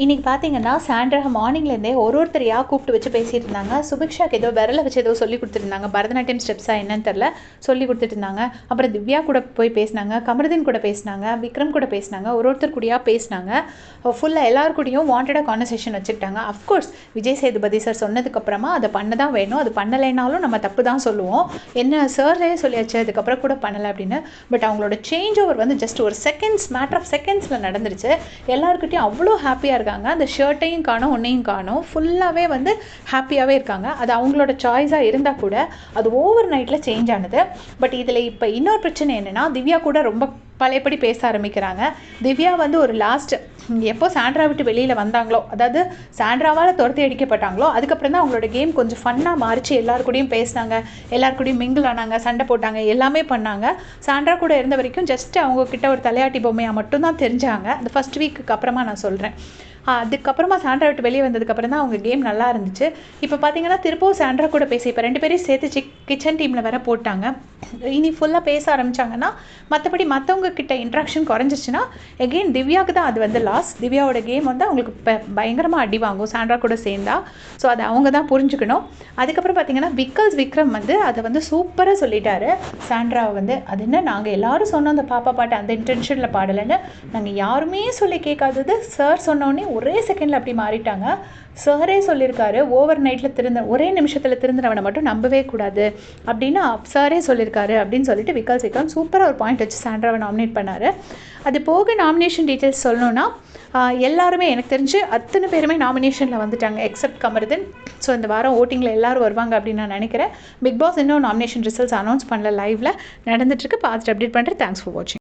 இன்றைக்கி பார்த்தீங்கன்னா சாண்ட்ரா மார்னிங்லேருந்தே ஒருத்தரையாக கூப்பிட்டு வச்சு பேசிகிட்டு இருந்தாங்க. சுபிக்ஷாக்கு ஏதோ விரலை வச்சு ஏதோ சொல்லி கொடுத்துருந்தாங்க. பரதநாட்டியம் ஸ்டெப்ஸாக என்னன்னு தெரில சொல்லி கொடுத்துட்டு இருந்தாங்க. அப்புறம் திவ்யா கூட போய் பேசினாங்க, கமருதீன் கூட பேசினாங்க, விக்ரம் கூட பேசினாங்க, ஒருத்தர் கூடயாக பேசினாங்க. ஃபுல்லாக எல்லாரு கூடயும் வாண்டடாக கான்வர்சேஷன் வச்சுக்கிட்டாங்க. அஃப்கோர்ஸ் விஜய் சேதுபதி சார் சொன்னதுக்கப்புறமா அதை பண்ண தான் வேணும். அது பண்ணலைனாலும் நம்ம தப்பு தான் சொல்லுவோம். என்ன சார்லேயே சொல்லியாச்சு அதுக்கப்புறம் கூட பண்ணலை அப்படின்னு. பட் அவங்களோட சேஞ்ச் ஓவர் வந்து ஜஸ்ட் ஒரு செகண்ட்ஸ், மேட்டர் ஆஃப் செகண்ட்ஸில் நடந்துருச்சு. எல்லாருக்கிட்டையும் அவ்வளோ ஹாப்பியாக இருக்காங்க. அந்த ஷர்ட்டையும் காணும், ஒன்றையும் காணும், ஃபுல்லாகவே வந்து ஹாப்பியாகவே இருக்காங்க. அது அவங்களோட சாய்ஸாக இருந்தால் கூட அது ஓவர் நைட்டில் சேஞ்ச் ஆனது. பட் இதில் இப்போ இன்னொரு பிரச்சனை என்னென்னா, திவ்யா கூட ரொம்ப பழையபடி பேச ஆரம்பிக்கிறாங்க. திவ்யா வந்து ஒரு லாஸ்ட் எப்போ சாண்ட்ரா விட்டு வெளியில் வந்தாங்களோ, அதாவது சாண்ட்ராவால் துரத்தி அடிக்கப்பட்டாங்களோ, அதுக்கப்புறம் தான் அவங்களோட கேம் கொஞ்சம் ஃபன்னாக மாறிச்சு. எல்லாருக்கூடையும் பேசினாங்க, எல்லாருக்கூடையும் மிங்கிள் ஆனாங்க, சண்டை போட்டாங்க, எல்லாமே பண்ணாங்க. சாண்ட்ரா கூட இருந்த வரைக்கும் ஜஸ்ட் அவங்கக்கிட்ட ஒரு தலையாட்டி பொம்மையாக மட்டும்தான் தெரிஞ்சாங்க. அந்த ஃபஸ்ட் வீக்குக்கு அப்புறமா நான் சொல்கிறேன். அதுக்கப்புறமா சாண்ட்ரா விட்டு வெளியே வந்ததுக்கப்புறம் தான் அவங்க கேம் நல்லா இருந்துச்சு. இப்போ பார்த்தீங்கன்னா திருப்பவும் சாண்ட்ரா கூட பேசி இப்போ 2 பேரையும் சேர்த்து கிச்சன் டீமில் வேற போட்டாங்க. இனி ஃபுல்லாக பேச ஆரம்பித்தாங்கன்னா, மற்றபடி மற்றவங்க கிட்ட இன்ட்ராக்ஷன் குறைஞ்சிச்சுன்னா எகெயின் திவ்யாவுக்கு தான் அது வந்து லாஸ். திவ்யாவோட கேம் வந்து அவங்களுக்கு பயங்கரமாக அடி வாங்கும் சாண்ட்ரா கூட சேர்ந்தா. ஸோ அதை அவங்க தான் புரிஞ்சுக்கணும். அதுக்கப்புறம் பார்த்தீங்கன்னா விக்ரம் வந்து அதை வந்து சூப்பராக சொல்லிட்டாரு. சாண்ட்ராவை வந்து அது என்ன, நாங்கள் எல்லாரும் சொன்னோம் அந்த பாப்பா பாட்டு அந்த இன்டென்ஷனில் பாடலைன்னு, நாங்கள் யாருமே சொல்லி கேட்காதது சார் சொன்னோன்னே ஒரே செகண்டில் அப்படி மாறிட்டாங்க. சாரே சொல்லியிருக்காரு, ஓவர் நைட்டில் ஒரே நிமிஷத்தில் திருந்தினவனை மட்டும் நம்பவே கூடாது அப்படின்னு சாரே சொல்லியிருக்காரு அப்படின்னு சொல்லிட்டு விக்ரம் சூப்பராக ஒரு பாயிண்ட் வச்சு சாண்ட்ராவை நாமினேட் பண்ணார். அது போக நாமினேஷன் டீட்டெயில்ஸ் சொல்லணுன்னா, எல்லாருமே எனக்கு தெரிஞ்சு அத்தனை பேருமே நாமினேஷனில் வந்துட்டாங்க எக்ஸப்ட் கமருதீன். ஸோ இந்த வாரம் ஓட்டிங்கில் எல்லோரும் வருவாங்க அப்படின்னு நான் நினைக்கிறேன். பிக் பாஸ் இன்னும் நாமினேஷன் ரிசல்ட்ஸ் அனௌன்ஸ் பண்ணல, லைவில் நடந்துட்டுருக்கு. பார்த்துட்டு அப்டேட் பண்ணுறேன். தேங்க்ஸ் ஃபார் வாட்சிங்.